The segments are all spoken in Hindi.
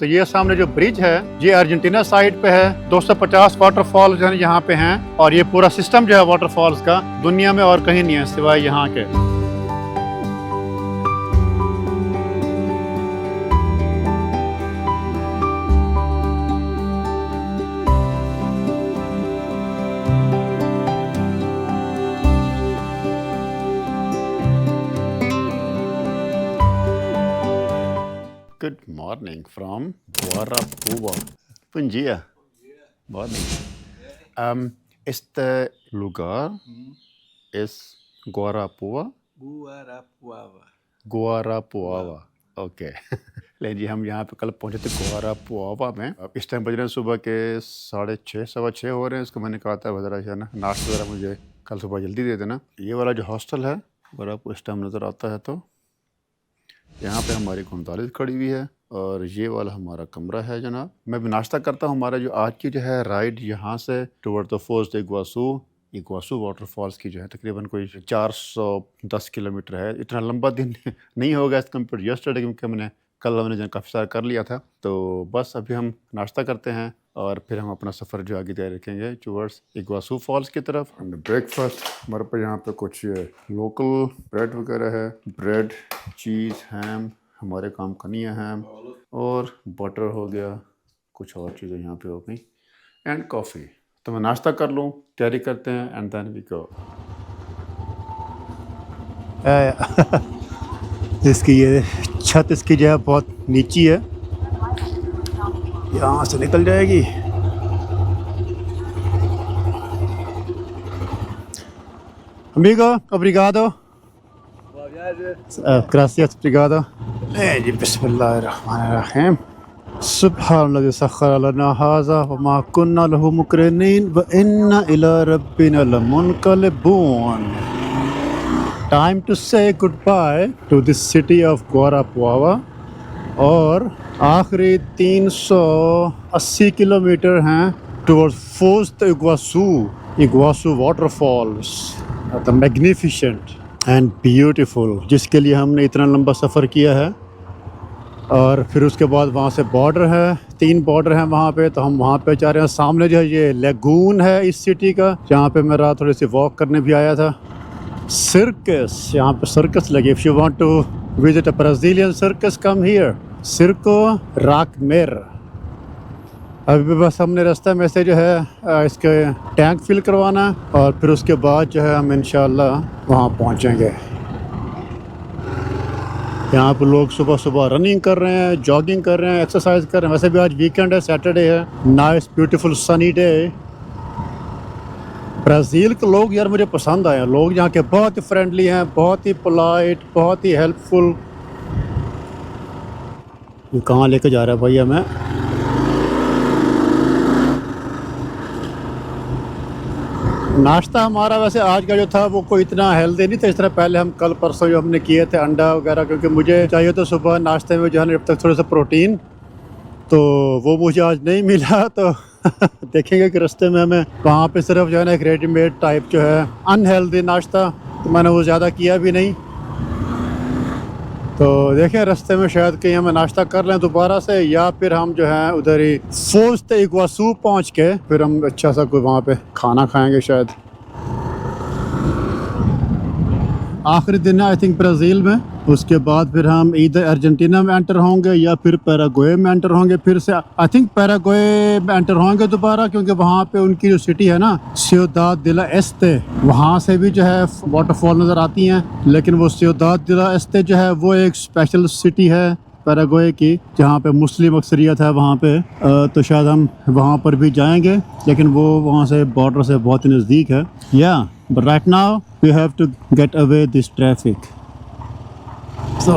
तो ये सामने जो ब्रिज है ये अर्जेंटीना साइड पे है। 250 वाटरफॉल जो है यहाँ पे हैं और ये पूरा सिस्टम जो है वाटरफॉल्स का दुनिया में और कहीं नहीं है सिवाय यहाँ के। Good morning from Guarapua. Bom dia. Morning. Este lugar es Guarapua. Guarapuava. Guarapuava. Okay ले जी, हम यहाँ पे कल पहुँचे थे गुआरापुआवा में। अब इस टाइम बज रहे हैं सुबह के 6:30 6:15 हो रहे हैं। इसको मैंने कहा था वगैरह है ना, नाश्ता वगैरह मुझे कल सुबह जल्दी दे देना। ये वाला जो हॉस्टल है अगर आपको इस टाइम नज़र आता है तो यहाँ पे हमारी 39 खड़ी हुई है और ये वाला हमारा कमरा है जनाब। मैं भी नाश्ता करता हूँ। हमारा जो आज की जो है राइड यहाँ से toward the force Iguazu waterfalls की जो है तकरीबन कोई 410 किलोमीटर है। इतना लंबा दिन नहीं होगा एज कम्पेयर यस्टरडे, क्योंकि मैंने जो काफ़ी सारा कर लिया था। तो बस अभी हम नाश्ता करते हैं और फिर हम अपना सफ़र जो आगे तय रखेंगे टुवर्ड्स इग्वासू फॉल्स की तरफ। ब्रेकफास्ट हमारे पास यहाँ पे कुछ लोकल ब्रेड वगैरह है, ब्रेड, चीज़, हैम, हमारे काम का नहीं है हैम, और बटर हो गया, कुछ और चीज़ें यहाँ पे हो गई, एंड कॉफ़ी। तो मैं नाश्ता कर लूँ, तैयारी करते हैं, एंड देन वी गो। इसकी ये छत इसकी जो है बहुत नीची है, यहाँ से निकल जाएगी। Amigo, obrigado. Gracias, obrigado. जी बिस्मिल्लाहिर्रहमानिर्रहीम। सुब्हानल्लाज़ी सख़्ख़र लना हाज़ा व मा कुन्ना लहू मुक़रिनीन व इन्ना इला रब्बिना लमुनक़लिबून। Time to say goodbye to the city of Guarapuava। और आखिरी 380 किलोमीटर हैं towards force the Iguazu waterfalls, the magnificent and beautiful, जिसके लिए हमने इतना लंबा सफ़र किया है। और फिर उसके बाद वहाँ से बॉर्डर है, 3 बॉर्डर हैं वहाँ पे, तो हम वहाँ पे जा रहे हैं। सामने जो है ये लेगून है इस सिटी का, जहाँ पे मैं रात थोड़ी सी वॉक करने भी आया था। सर्कस, यहाँ पे सर्कस लगी। If you want to visit a Brazilian circus, come here, सिर्को राकमेर। अभी बस हमने रास्ते में से जो है इसके टैंक फिल करवाना है और फिर उसके बाद जो है हम इंशाल्लाह वहाँ पहुँचेंगे। यहाँ पर लोग सुबह सुबह रनिंग कर रहे हैं, जॉगिंग कर रहे हैं, एक्सरसाइज कर रहे हैं। वैसे भी आज वीकेंड है, सैटरडे है, nice beautiful sunny day. Brazil के लोग यार मुझे पसंद आए हैं। लोग यहाँ के बहुत ही फ्रेंडली हैं, बहुत ही पोलाइट, बहुत ही हेल्पफुल। कहाँ लेके जा रहा है भैया मैं? नाश्ता हमारा वैसे आज का जो था वो कोई इतना हेल्दी नहीं था इस तरह पहले हम कल परसों जो हमने किए थे अंडा वगैरह, क्योंकि मुझे चाहिए तो सुबह नाश्ते में जो है जब तक थोड़ा सा प्रोटीन, तो वो मुझे आज नहीं मिला। तो देखेंगे कि रास्ते में हमें वहाँ पे सिर्फ जो है ना एक रेडीमेड टाइप जो है अनहेल्दी नाश्ता, तो मैंने वो ज़्यादा किया भी नहीं। तो देखें रास्ते में शायद कहीं हमें नाश्ता कर लें दोबारा से, या फिर हम जो है उधर ही फोर्स द इग्वासू पहुँच के फिर हम अच्छा सा कोई वहाँ पे खाना खाएंगे शायद। आखिरी दिन है आई थिंक ब्राज़ील में। उसके बाद फिर हम इधर अर्जेंटीना में एंटर होंगे या फिर पैराग्वे में एंटर होंगे। फिर से आई थिंक पैराग्वे में एंटर होंगे दोबारा, क्योंकि वहाँ पे उनकी जो सिटी है ना सिउदाद दिला एस्ते, वहाँ से भी जो है वाटरफॉल नज़र आती हैं। लेकिन वो सिउदाद दिला एस्ते जो है वो एक स्पेशल सिटी है पैराग्वे की, जहाँ पे मुस्लिम अक्सरियत है वहाँ पे। तो शायद हम वहाँ पर भी जाएंगे, लेकिन वो वहाँ से बॉर्डर से बहुत ही नज़दीक है। या but right now we have to get away this traffic. So,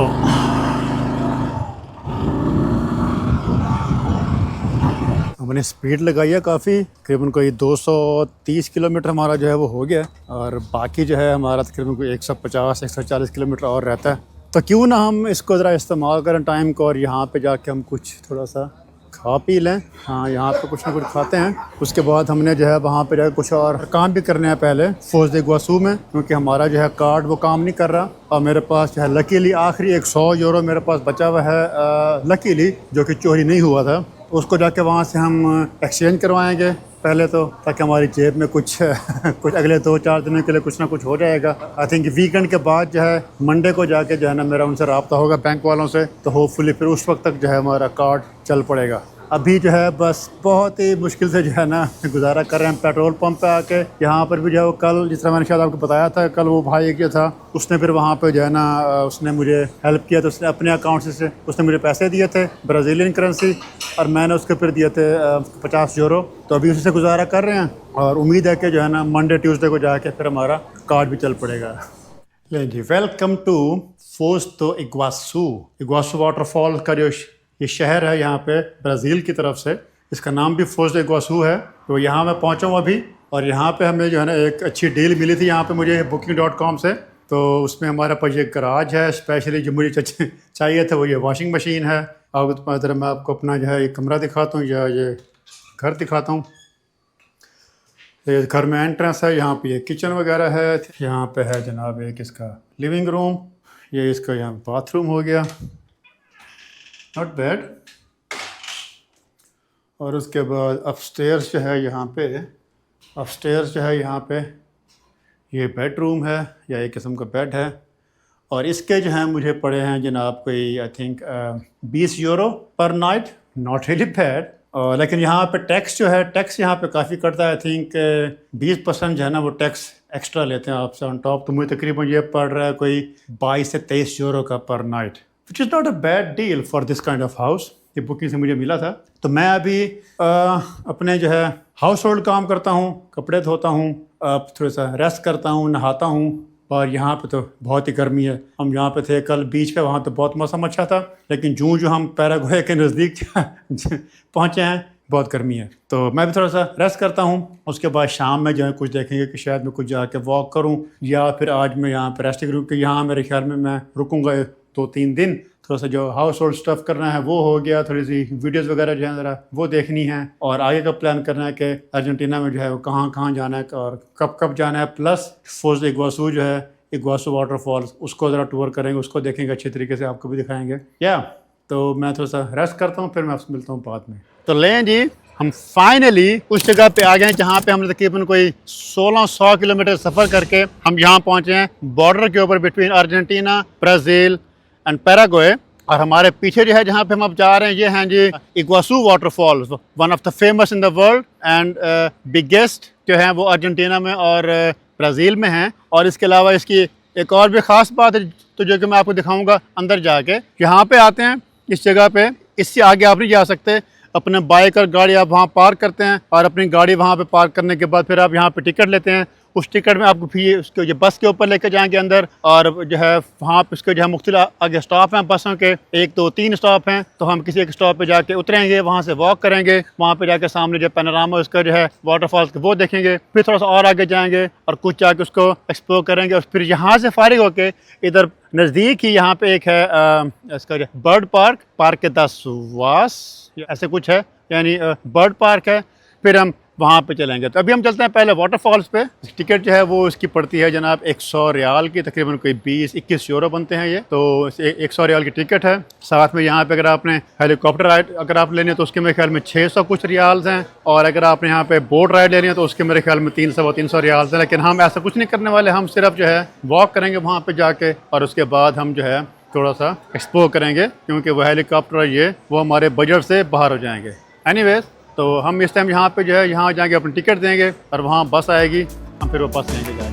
हमने स्पीड लगाई है काफ़ी, तकरीबन कोई 230 किलोमीटर हमारा जो है वो हो गया, और बाकी जो है हमारा तकरीबन कोई 150 140 किलोमीटर और रहता है। तो क्यों ना हम इसको ज़रा इस्तेमाल करें टाइम को, और यहाँ पे जाके हम कुछ थोड़ा सा खा पी लें। हाँ, यहाँ पे कुछ ना कुछ खाते हैं। उसके बाद हमने जो है वहाँ पे जाकर कुछ और काम भी करने हैं पहले फोर्स दे ग्वासू में, क्योंकि हमारा जो है कार्ड वो काम नहीं कर रहा। और मेरे पास जो है लकीली आखिरी एक 100 यूरो मेरे पास बचा हुआ है, लकीली, जो कि चोरी नहीं हुआ था। उसको जाके वहाँ से हम एक्सचेंज करवाएंगे पहले तो, ताकि हमारी जेब में कुछ कुछ अगले 2-4 दिनों के लिए कुछ ना कुछ हो जाएगा। आई थिंक वीकेंड के बाद जो है मंडे को जाके जो है ना मेरा उनसे रब्ता होगा बैंक वालों से, तो होपफुली फिर उस वक्त तक जो है हमारा कार्ड चल पड़ेगा। अभी जो है बस बहुत ही मुश्किल से जो है ना गुजारा कर रहे हैं। पेट्रोल पंप पे आके यहाँ पर भी जो है कल, जिस तरह मैंने शायद आपको बताया था, कल वो भाई एक जो था उसने फिर वहाँ पे जो है ना उसने मुझे हेल्प किया। तो उसने अपने अकाउंट से उसने मुझे पैसे दिए थे ब्राज़ीलियन करेंसी, और मैंने उसके फिर दिए थे 50 यूरो। तो अभी उसी से गुजारा कर रहे हैं और उम्मीद है कि जो है ना मंडे ट्यूसडे को जाके फिर हमारा कार्ड भी चल पड़ेगा। ले जी, welcome to Foz de Iguazu. Iguazu waterfall का जो ये शहर है यहाँ पे ब्राज़ील की तरफ से, इसका नाम भी फोर्स दे इग्वासू है। तो यहाँ मैं पहुँचा हूँ अभी, और यहाँ पे हमें जो है ना एक अच्छी डील मिली थी यहाँ पे मुझे booking.com से। तो उसमें हमारे पास ये गराज है, स्पेशली जो मुझे चाहिए था वो ये वॉशिंग मशीन है। अब मैं आपको अपना जो है ये कमरा दिखाता हूँ या ये घर दिखाता हूँ। ये घर में एंट्रेंस है, यहाँ पे ये किचन वगैरह है, यहाँ पे है जनाब एक इसका लिविंग रूम, ये इसका यहाँ बाथरूम हो गया, नॉट बैड। और उसके बाद अपस्टेयर्स जो है यहाँ पे ये बेडरूम है या एक किस्म का बेड है। और इसके जो हैं मुझे पड़े हैं जनाब कोई आई थिंक 20 यूरो पर नाइट, नॉट रियली बैड। लेकिन यहाँ पे टैक्स जो है, टैक्स यहाँ पे काफ़ी कटता है। आई थिंक 20% जो है ना वो टैक्स एक्स्ट्रा लेते हैं आपसे ऑन टॉप। तो मुझे तकरीबन ये पड़ रहा है कोई 22 से 23 यूरो का पर night, which is not a bad deal for this kind of house. ये बुकिंग से मुझे मिला था। तो मैं अभी अपने जो है हाउस होल्ड काम करता हूँ, कपड़े धोता हूँ, थोड़ा सा रेस्ट करता हूँ, नहाता हूँ। और यहाँ पे तो बहुत ही गर्मी है। हम यहाँ पे थे कल बीच पे, वहाँ तो बहुत मौसम अच्छा था, लेकिन जो हम पैराग्वे के नज़दीक पहुँचे हैं बहुत गर्मी है। तो मैं भी थोड़ा सा रेस्ट करता हूँ। उसके बाद शाम में जो है कुछ देखेंगे कि शायद मैं कुछ जाके वॉक करूँ, या फिर आज मैं यहाँ पे रेस्ट करूँ, कि यहाँ मेरे ख्याल में मैं रुकूँगा 2-3 दिन। थोड़ा सा जो हाउस होल्ड स्टफ़ करना है वो हो गया, थोड़ी सी वीडियोस वगैरह जो है ज़रा वो देखनी है, और आगे का प्लान करना है कि अर्जेंटीना में जो है वो कहाँ कहाँ जाना है और कब कब जाना है। प्लस फोर्स दे इग्वासू जो है, इग्वासू वाटरफॉल्स, उसको ज़रा टूर करेंगे, उसको देखेंगे अच्छे तरीके से, आपको भी दिखाएंगे। या तो मैं थोड़ा सा रेस्ट करता हूँ, फिर मैं आपसे मिलता हूँ बाद में। तो लें जी, हम फाइनली उस जगह पे आ गए हैं जहाँ पे हमने तकरीबन कोई 1600 किलोमीटर सफ़र करके हम यहाँ पहुँचे हैं, बॉर्डर के ऊपर between Argentina, Brazil and Paraguay. और हमारे पीछे जो है जहाँ पे हम अब जा रहे हैं, ये हैं जी Iguazu waterfalls, one of the famous in the world and biggest जो है वो अर्जेंटीना में और ब्राज़ील में हैं। और इसके अलावा इसकी एक और भी ख़ास बात है, तो जो कि मैं आपको दिखाऊंगा अंदर जाके। यहाँ पे आते हैं इस जगह पे, इससे आगे आप नहीं जा सकते। अपने बाइक और गाड़ी आप वहाँ पार्क करते हैं, और अपनी गाड़ी वहाँ पे पार्क करने के बाद फिर आप यहाँ पे टिकट लेते हैं। उस टिकट में आपको फिर उसके जो बस के ऊपर लेके जाएंगे अंदर, और जो है वहाँ पे उसके जो है मुख्तलिफ आगे स्टॉप हैं बसों के, 1 2 3 स्टॉप हैं। तो हम किसी एक स्टॉप पे जाके उतरेंगे, वहाँ से वॉक करेंगे, वहाँ पे जाके सामने जो पैनोरामा उसका जो है वाटरफॉल्स वो देखेंगे, फिर थोड़ा सा और आगे जाएंगे और कुछ जाके उसको एक्सप्लोर करेंगे। और फिर यहाँ से फारिग होके इधर नज़दीक ही यहाँ पे एक है इसका जो बर्ड पार्क के दासवास ऐसे कुछ है, यानी बर्ड पार्क है। फिर हम वहाँ पे चलेंगे। तो अभी हम चलते हैं पहले वाटरफॉल्स पे। टिकट जो है वो इसकी पड़ती है जनाब 100 रियाल की, तकरीबन कोई 20-21 यूरो बनते हैं ये। तो 100 रियाल की टिकट है। साथ में यहाँ पे अगर आपने हेलीकॉप्टर राइड अगर आप लेनी है तो उसके मेरे ख्याल में 600 कुछ रियाल्स हैं, और अगर आपने यहाँ पे बोट राइड लेनी है तो उसके मेरे ख्याल में 300 रियाल्स हैं। लेकिन हम ऐसा कुछ नहीं करने वाले, हम सिर्फ जो है वॉक करेंगे वहाँ पर जाके, और उसके बाद हम जो है थोड़ा सा एक्सप्लोर करेंगे, क्योंकि वह हेलीकॉप्टर ये वो हमारे बजट से बाहर हो जाएंगे। एनीवेज, तो हम इस टाइम यहाँ पे जो है यहाँ जाके अपनी टिकट देंगे, और वहाँ बस आएगी, हम फिर वो बस लेंगे जाएंगे।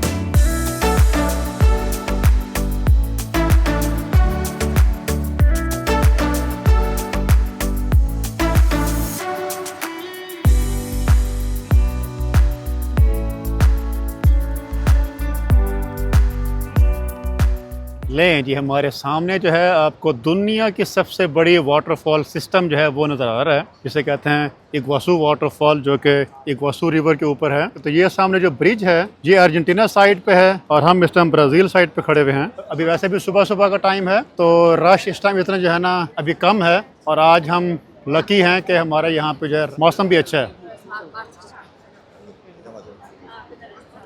लें जी, हमारे सामने जो है आपको दुनिया की सबसे बड़ी वाटरफॉल सिस्टम जो है वो नज़र आ रहा है, जिसे कहते हैं इग्वासू वाटरफॉल, जो कि इग्वासू रिवर के ऊपर है। तो ये सामने जो ब्रिज है ये अर्जेंटीना साइड पे है, और हम इस टाइम ब्राज़ील साइड पे खड़े हुए हैं। अभी वैसे भी सुबह सुबह का टाइम है, तो रश इस टाइम इतना जो है ना अभी कम है। और आज हम लकी हैं कि हमारे यहाँ पे जो है मौसम भी अच्छा है।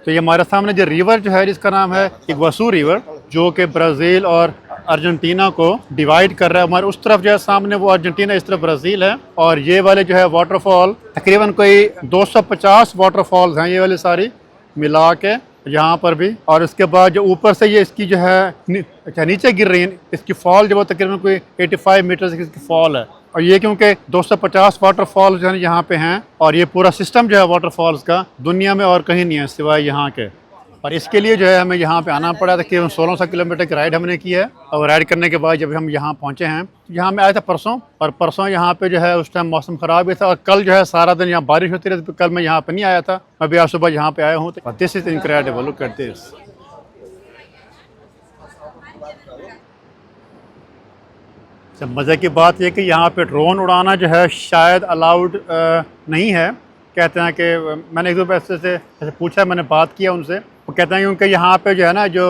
तो ये हमारे सामने जो रिवर जो है जिसका नाम है इग्वासू रिवर, जो कि ब्राज़ील और अर्जेंटीना को डिवाइड कर रहा है। हमारे उस तरफ जो है सामने वो अर्जेंटीना, इस तरफ ब्राज़ील है। और ये वाले जो है वाटरफॉल तकरीबन कोई 250 वाटरफॉल्स हैं ये वाली सारी मिला के यहाँ पर भी। और इसके बाद जो ऊपर से ये इसकी जो है नीचे गिर रही है, इसकी फॉल जो वो तकरीबन कोई 85 मीटर की इसकी फॉल है। और ये क्योंकि 250 वाटरफॉल जो है यहाँ पे हैं, और ये पूरा सिस्टम जो है वाटरफॉल्स का दुनिया में और कहीं नहीं है सिवाय यहाँ के। और इसके लिए जो है हमें यहाँ पे आना पड़ा था कि 1600 किलोमीटर की राइड हमने की है। और राइड करने के बाद जब हम यहाँ पहुँचे हैं, यहाँ मैं आया था परसों, और परसों यहाँ पे जो है उस टाइम मौसम ख़राब भी था। और कल जो है सारा दिन यहाँ बारिश होती रही, तो कल मैं यहाँ पे नहीं आया था, मैं भी आज सुबह यहाँ पे आया हूँ। तो this is incredible, look at this. मज़े की बात यह कि यहाँ पे ड्रोन उड़ाना जो है शायद अलाउड नहीं है। कहते हैं कि मैंने एक दो पैसे से पूछा, मैंने बात किया उनसे, वो कहते हैं क्योंकि यहाँ पे जो है ना जो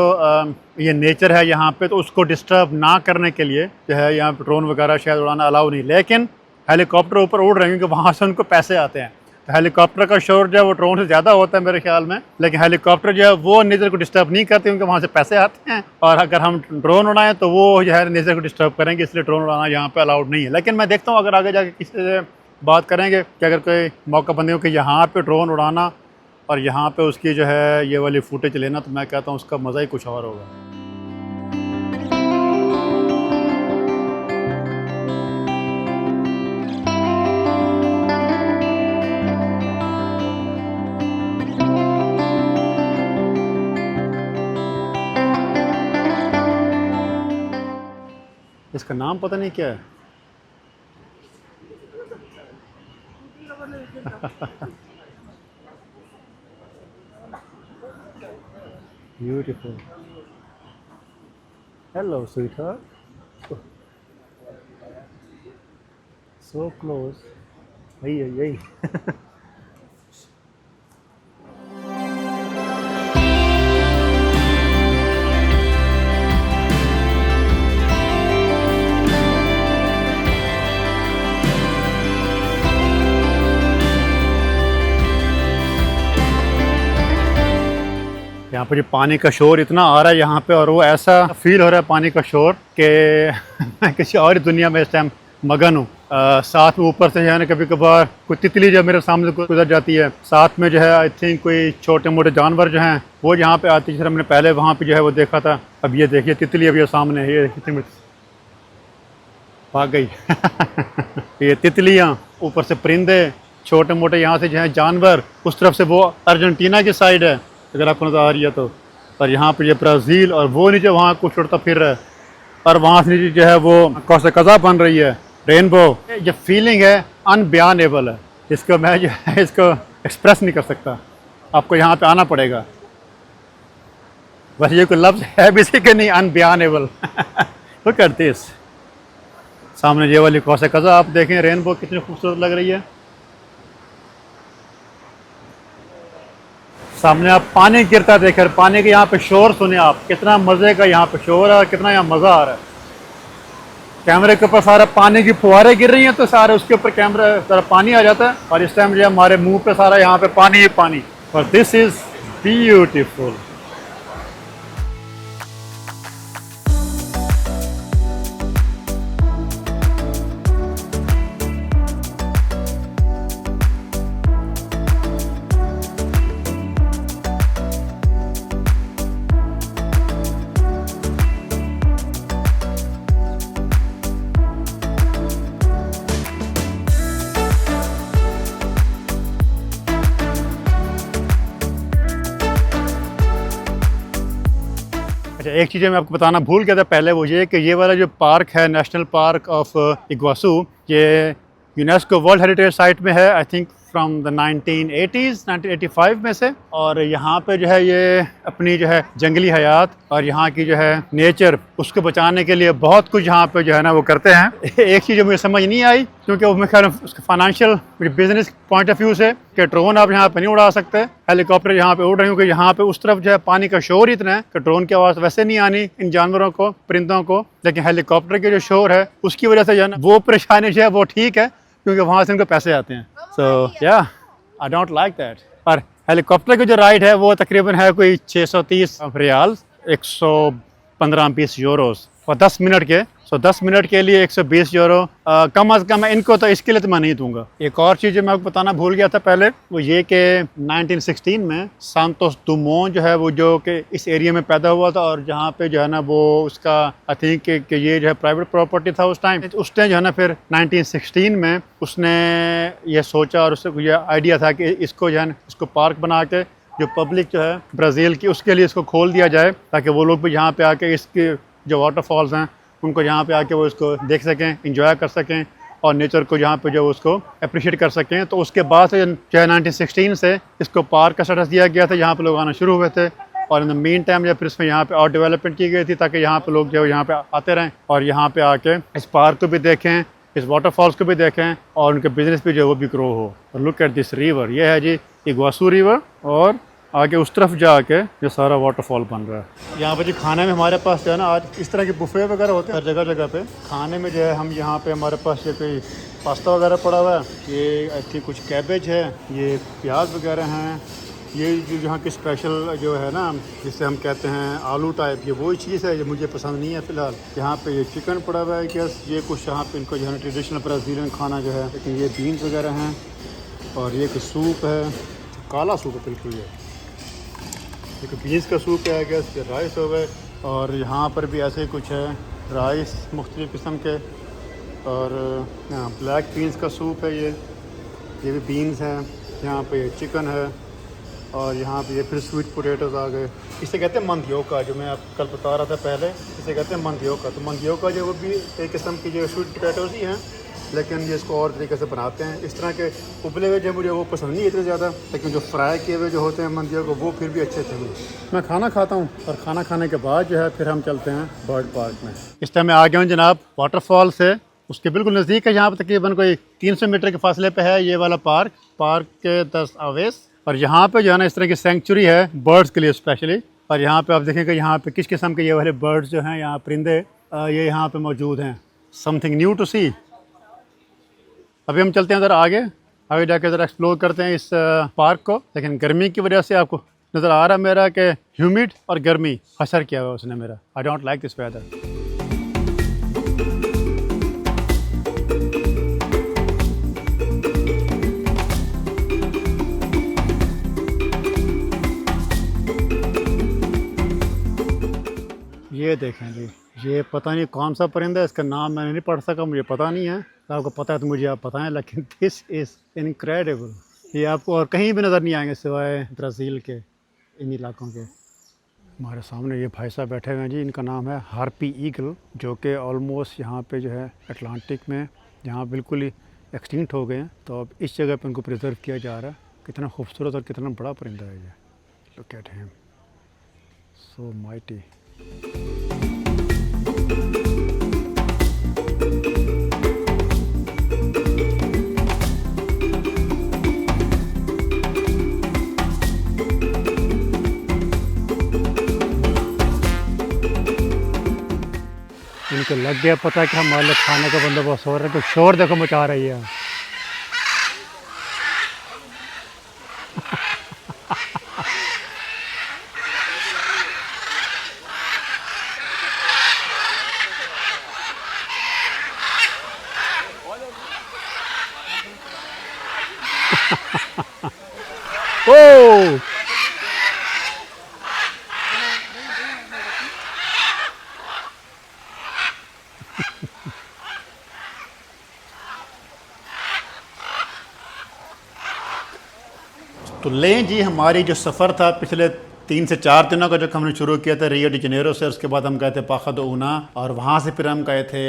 ये नेचर है यहाँ पे, तो उसको डिस्टर्ब ना करने के लिए जो है यहाँ पे ड्रोन वगैरह शायद उड़ाना अलाउ नहीं। लेकिन हेलीकॉप्टर ऊपर उड़ रहे हैं क्योंकि वहाँ से उनको पैसे आते हैं। तो हेलीकॉप्टर का शोर जो है वो ड्रोन से ज़्यादा होता है मेरे ख्याल में, लेकिन हेलीकॉप्टर जो है वो नेचर को डिस्टर्ब नहीं करते क्योंकि वहाँ से पैसे आते हैं। और अगर हम ड्रोन उड़ाएं तो वो जो है नेचर को डिस्टर्ब करेंगे, इसलिए ड्रोन उड़ाना यहाँ पे अलाउड नहीं है। लेकिन मैं देखता हूँ अगर आगे जाके किसी से बात करेंगे कि अगर कोई मौका बंदे हो कि यहाँ पे ड्रोन उड़ाना और यहाँ पे उसकी जो है ये वाली फुटेज लेना, तो मैं कहता हूँ उसका मज़ा ही कुछ और होगा। इसका नाम पता नहीं क्या है। Beautiful. Hello, sweetheart. So close. Ay, ay, ay. यहाँ पर जो पानी का शोर इतना आ रहा है यहाँ पे, और वो ऐसा फील हो रहा है पानी का शोर कि मैं किसी और दुनिया में इस टाइम मगन हूँ। साथ में ऊपर से जो है ना कभी कभार कोई तितली जो मेरे सामने गुजर जाती है, साथ में जो है आई थिंक कोई छोटे मोटे जानवर जो हैं वो यहाँ पे आती है। जैसे हमने पहले वहाँ पे जो है वो देखा था, अब ये देखिए तितली अभी सामने है, ये कितनी भाग गई। ये तितलियाँ, ऊपर से परिंदे, छोटे मोटे यहाँ से जो है जानवर, उस तरफ से वो अर्जेंटीना की साइड है अगर आपको नजर आ रही है तो, और यहाँ पे ये ब्राज़ील, और वो नीचे वहाँ कुछ उड़ता फिर रहा है, और वहाँ से नीचे जो है वो कौसे कज़ा बन रही है, रेनबो। ये फीलिंग है अनबयानेबल है, इसको मैं जो है इसको एक्सप्रेस नहीं कर सकता, आपको यहाँ पे आना पड़ेगा। बस ये कोई लफ्ज़ है भी सी कि नहीं, अनबयानेबल। लुक एट दिस, सामने ये वाली कौसे कज़ा आप देखें, रेनबो कितनी खूबसूरत लग रही है। सामने आप पानी गिरता देखकर, पानी के यहाँ पे शोर सुने आप, कितना मज़े का यहाँ पे शोर है, कितना यहाँ मज़ा आ रहा है। कैमरे के ऊपर सारा पानी की फुहारें गिर रही हैं तो सारे उसके ऊपर कैमरा सारा पानी आ जाता है, और इस टाइम जो है हमारे मुंह पे सारा यहाँ पे पानी ही पानी। और दिस इज़ ब्यूटीफुल। अच्छा, एक चीज़ मैं आपको बताना भूल गया था पहले, वो ये कि ये वाला जो पार्क है, नेशनल पार्क ऑफ इग्वासू, ये यूनेस्को वर्ल्ड हेरिटेज साइट में है, I think from the 1980s 1985 में से। और यहाँ पे जो है ये अपनी जो है जंगली हयात और यहाँ की जो है नेचर, उसको बचाने के लिए बहुत कुछ यहाँ पे जो है ना वो करते हैं। एक चीज़ मुझे समझ नहीं आई, क्योंकि वो मैं ख्याल उसके financial business point of view से कि ड्रोन आप यहाँ पे नहीं उड़ा सकते, हेलीकॉप्टर यहाँ पे उड़ रहे हो कि यहाँ पे उस तरफ जो है पानी का शोर इतना है कि ड्रोन की आवाज़ वैसे नहीं आनी इन जानवरों को, परिंदों को, लेकिन हेलीकॉप्टर के जो शोर है उसकी वजह से जो है ना वो परेशानी जो है वो ठीक है, क्योंकि वहाँ से उनको पैसे आते हैं। सो या आई डोंट लाइक दैट। और हेलीकॉप्टर की जो राइड है वो तकरीबन है कोई 630 रियाल, 115-20 यूरोस और 10 मिनट के। सो 10 मिनट के लिए 120 यूरो कम अज़ कम है इनको, तो इसके लिए तो मैं नहीं दूंगा। एक और चीज़ जो मैं आपको बताना भूल गया था पहले, वो ये कि 1916 में सांतोस दुमोंट जो है वो जो कि इस एरिया में पैदा हुआ था, और जहाँ पे जो है ना वो उसका आई थिंक कि ये जो है प्राइवेट प्रॉपर्टी था उस टाइम। उसने जो है ना फिर 1916 में उसने ये सोचा और उससे ये आइडिया था कि इसको जो है ना इसको पार्क बना के जो पब्लिक जो है ब्राज़ील की उसके लिए इसको खोल दिया जाए, ताकि वो लोग भी यहाँ पे आके इसके जो वाटरफॉल्स हैं उनको यहाँ पे आके वो इसको देख सकें, इंजॉय कर सकें और नेचर को यहाँ पे जो उसको अप्रिशिएट कर सकें। तो उसके बाद से जो है 1916 से इसको पार्क का स्टेटस दिया गया था, यहाँ पे लोग आना शुरू हुए थे। और इन द मीन टाइम जब फिर इसमें यहाँ पे और डेवलपमेंट की गई थी ताकि यहाँ पे लोग जो यहाँ पे आते रहें और यहाँ पे आके इस पार्क को भी देखें, इस वाटरफॉल्स को भी देखें और उनके बिजनेस भी जो वो भी ग्रो हो। और लुक एट दिस रिवर, ये है जी इग्वासू रिवर, और आगे उस तरफ जाके ये सारा वाटरफॉल बन रहा है। यहाँ पे जी खाने में हमारे पास जो है ना आज इस तरह के बुफे वगैरह होते हैं हर जगह जगह पे। खाने में जो है हम यहाँ पे हमारे पास ये कोई पास्ता वगैरह पड़ा हुआ है, ये आई थिंक कुछ कैबेज है, ये प्याज वगैरह हैं, ये जो यहाँ की स्पेशल जो है ना जिसे हम कहते हैं आलू टाइप, ये वही चीज़ है जो मुझे पसंद नहीं है फ़िलहाल। यहाँ पे ये चिकन पड़ा हुआ है, गैस ये कुछ यहाँ पे इनको जो है ट्रेडिशनल ब्राज़ीलियन खाना जो है, लेकिन ये बीन्स वगैरह हैं और ये कुछ सूप है, काला सूप है बिल्कुल, ये बीन्स का सूप है गैस, ये राइस हो गए। और यहाँ पर भी ऐसे कुछ है राइस मुख्तलिफ़ किस्म के, और ब्लैक बीन्स का सूप है, ये भी बीन्स हैं। यहाँ पे ये चिकन है और यहाँ पे ये फिर स्वीट पोटैटोज़ आ गए। इसे कहते हैं मंदियोका, जो मैं आप कल बता रहा था पहले, इसे कहते हैं मंदियोका। तो मंदियोका जो वो भी एक किस्म की जो स्वीट पोटैटोज़ ही हैं, लेकिन ये इसको और तरीके से बनाते हैं। इस तरह के उबले हुए जो मुझे वो पसंद नहीं इतने ज़्यादा, लेकिन जो फ्राई किए हुए जो होते हैं मंदियों को वो फिर भी अच्छे थे मुझे। मैं खाना खाता हूँ और खाना खाने के बाद जो है फिर हम चलते हैं बर्ड पार्क में। इस टाइम मैं आ गया हूँ जनाब वाटरफॉल से, उसके बिल्कुल नज़दीक है। यहाँ पर तकरीबन कोई 300 मीटर के फासले पे है ये वाला पार्क के 10 आवेस। और यहाँ पे जो है ना इस तरह की सेंचुरी है बर्ड्स के लिए स्पेशली। और यहाँ पे आप देखेंगे यहाँ पे किस किस्म के ये वाले बर्ड्स जो हैं, यहाँ परिंदे ये यहाँ पे मौजूद हैं। समथिंग न्यू टू सी। अभी हम चलते हैं इधर आगे जाके ज़रा एक्सप्लोर करते हैं इस पार्क को। लेकिन गर्मी की वजह से आपको नज़र आ रहा है मेरा कि ह्यूमिड और गर्मी असर किया हुआ उसने मेरा। I don't like this weather. ये देखें जी, ये पता नहीं कौन सा परिंदा है, इसका नाम मैंने नहीं पढ़ सका, मुझे पता नहीं है। तो आपको पता है तो मुझे आप बताएं, लेकिन दिस इज़ इनक्रेडिबल। ये आपको और कहीं भी नज़र नहीं आएंगे सिवाय ब्राज़ील के इन इलाकों के। हमारे सामने ये भाई साहब बैठे हुए हैं जी, इनका नाम है हार्पी ईगल, जो कि ऑलमोस्ट यहाँ पे जो है अटलांटिक में जहाँ बिल्कुल ही एक्सटिंक्ट हो गए हैं। तो अब इस जगह पे उनको प्रिजर्व किया जा रहा है। कितना खूबसूरत और कितना बड़ा परिंदा है ये। Look at him, so mighty. इनको लग गया पता कि हमारे लिए खाने का बंदोबस्त हो रहा है, तो शोर देखो मचा रही है। ओ तो लें जी, हमारी जो सफ़र था पिछले 3 से 4 दिनों का, जो हमने शुरू किया था रियो डी जेनेरो से, उसके बाद हम गए थे पाखा दो ऊना, और वहाँ से फिर हम गए थे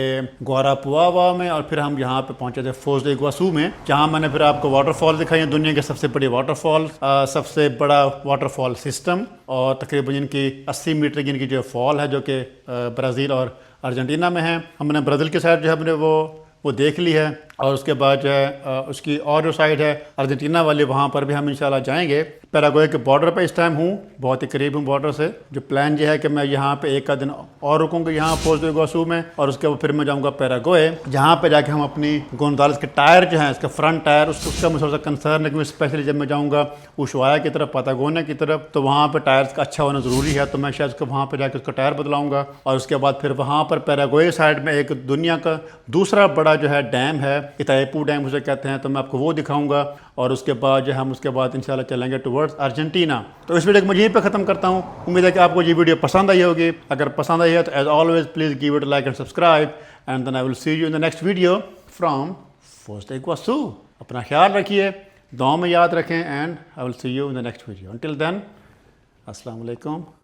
गुआरापुआवा में, और फिर हम यहाँ पे पहुँचे थे फोज दे इग्वासू में, जहाँ मैंने फिर आपको वाटरफॉल दिखाई, दुनिया के सबसे बड़ी वाटरफॉल, सबसे बड़ा वाटरफॉल सिस्टम, और तकरीबन इनकी 80 मीटर की इनकी जो फॉल है, जो कि ब्राज़ील और अर्जेंटीना में है। हमने ब्राज़ील की साइड जो है हमने वो देख ली है। और उसके बाद जो है उसकी और जो साइड है अर्जेंटीना वाली, वहाँ पर भी हम इंशाल्लाह जाएंगे। पैराग्वे के बॉर्डर पे इस टाइम हूँ, बहुत ही करीब हूँ बॉर्डर से। जो प्लान ये है कि मैं यहाँ पे एक का दिन और रुकूँगा यहाँ पोर्ट दो इगुआसू में, और उसके बाद फिर मैं जाऊँगा पैराग्वे, जहाँ पे जाके हम अपनी गोंजालेस के टायर जो हैं, इसका फ्रंट टायर, उसका मुझे थोड़ा सा कंसर्न है कि स्पेशली जब मैं जाऊँगा उशवाया की तरफ, पतागोनिया की तरफ, तो वहाँ पर टायर्स का अच्छा होना ज़रूरी है। तो मैं शायद उसको वहाँ पर जाकर उसका टायर बदलाऊँगा। और उसके बाद फिर वहाँ पर पैराग्वे साइड में एक दुनिया का दूसरा बड़ा जो है डैम है, इताइपू डैम उसे कहते हैं, तो मैं आपको वो दिखाऊंगा। और उसके बाद जो हम उसके बाद इंशाल्लाह चलेंगे टुवर्ड्स अर्जेंटीना। तो इस वीडियो को मैं यहीं पे ख़त्म करता हूँ। उम्मीद है कि आपको ये वीडियो पसंद आई होगी। अगर पसंद आई है तो as always please give it like and subscribe, and then I will see you in the next video from Port do Iguazu. अपना ख्याल रखिए, दुआ में याद रखें, and I will see you in the next video. Until then, अस्सलाम वालेकुम।